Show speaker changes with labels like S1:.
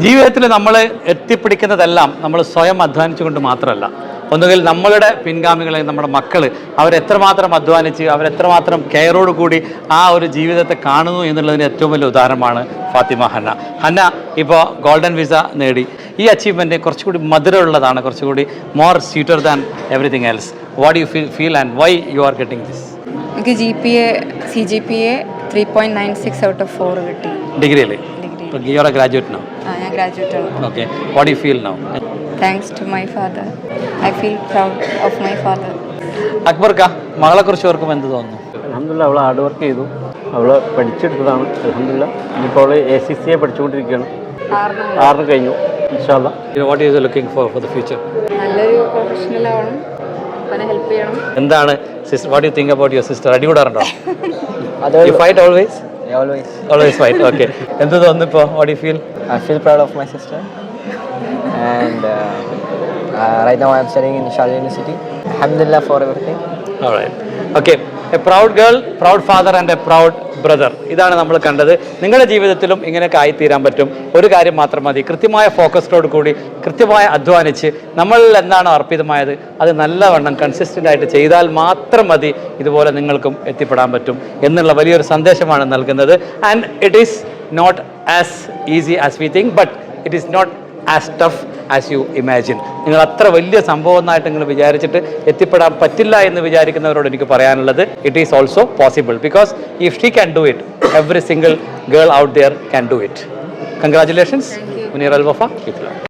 S1: ജീവിതത്തിൽ നമ്മൾ എത്തിപ്പിടിക്കുന്നതെല്ലാം നമ്മൾ സ്വയം അധ്വാനിച്ചുകൊണ്ട് മാത്രമല്ല. ഒന്നുകിൽ നമ്മളുടെ പിൻഗാമികളെ, നമ്മുടെ മക്കൾ അവരെത്രമാത്രം അധ്വാനിച്ച് അവരെത്രമാത്രം കെയറോട് കൂടി ആ ഒരു ജീവിതത്തെ കാണുന്നു എന്നുള്ളതിന് ഏറ്റവും വലിയ ഉദാഹരണമാണ് ഫാത്തിമ ഹന്ന. ഹന്ന ഇപ്പോൾ ഗോൾഡൻ വിസ നേടി. ഈ അച്ചീവ്മെൻറ്റ് കുറച്ചുകൂടി മധുരമുള്ളതാണ്, കുറച്ചുകൂടി more sweeter than everything else. What you feel and why you are getting this?
S2: എനിക്ക് CGPA 3.96 ഔട്ട് ഓഫ് 4 കിട്ടി
S1: ഡിഗ്രിയിൽ. You are a graduate now?
S2: ഞാൻ ഗ്രാജുവേറ്റ് ആണ്.
S1: Okay, what you feel now?
S2: Thanks to my father. I feel proud of my father.
S1: അക്ബർക്ക, മകളെക്കുറിച്ച് ഓർക്കുമ്പോൾ എന്ത് തോന്നുന്നു?
S3: അൽഹംദുലില്ലാ, അവൾ ഹാർഡ് വർക്ക് ചെയ്തു, അവൾ പഠിച്ചെടുത്തതാണ്. അൽഹംദുലില്ലാ, ഇനിയിപ്പോൾ അവൾ ACCA പഠിച്ചുകൊണ്ടിരിക്കുകയാണ്. 6 കഴിഞ്ഞു. ഇൻഷാ അല്ലാ.
S1: What is looking for the future?
S2: നല്ലൊരു പ്രൊഫഷണൽ ആവണം, അവനെ ഹെൽപ്പ് ചെയ്യണം.
S1: എന്താണ് sister, what you think about your sister? അടികൂടാറുണ്ടോ? You fight always? Always fight. Okay. എന്ത് തോന്നുന്നു ഇപ്പോൾ? What do you feel?
S4: I feel proud of my sister, and right now I am studying in Sharjah University. Alhamdulillah for everything.
S1: All right. Okay. A proud girl, proud father and a proud brother. ഇതാണ് നമ്മൾ കണ്ടത്. നിങ്ങളുടെ ജീവിതത്തിലും ഇങ്ങനെയൊക്കെ ആയിത്തീരാൻ പറ്റും. ഒരു കാര്യം മാത്രം മതി, കൃത്യമായ ഫോക്കസ്ഡോട് കൂടി കൃത്യമായി അധ്വാനിച്ച് നമ്മളിൽ എന്താണോ അർപ്പിതമായത് അത് നല്ലവണ്ണം കൺസിസ്റ്റൻ്റ് ആയിട്ട് ചെയ്താൽ മാത്രം മതി ഇതുപോലെ നിങ്ങൾക്കും എത്തിപ്പെടാൻ പറ്റും എന്നുള്ള വലിയൊരു സന്ദേശമാണ് നൽകുന്നത്. And it is not as easy as we think, but it is not as tough as you imagine. നിങ്ങൾ അത്ര വലിയ സംഭവമായിട്ട് നിങ്ങൾ വിചാരിച്ചിട്ട് എത്തിപ്പെടാൻ പറ്റില്ല എന്ന് വിചാരിക്കുന്നവരോട് എനിക്ക് പറയാനുള്ളത്, it is also possible. Because if she can do it, every single girl out there can do it. Congratulations Muneer Al Wafa.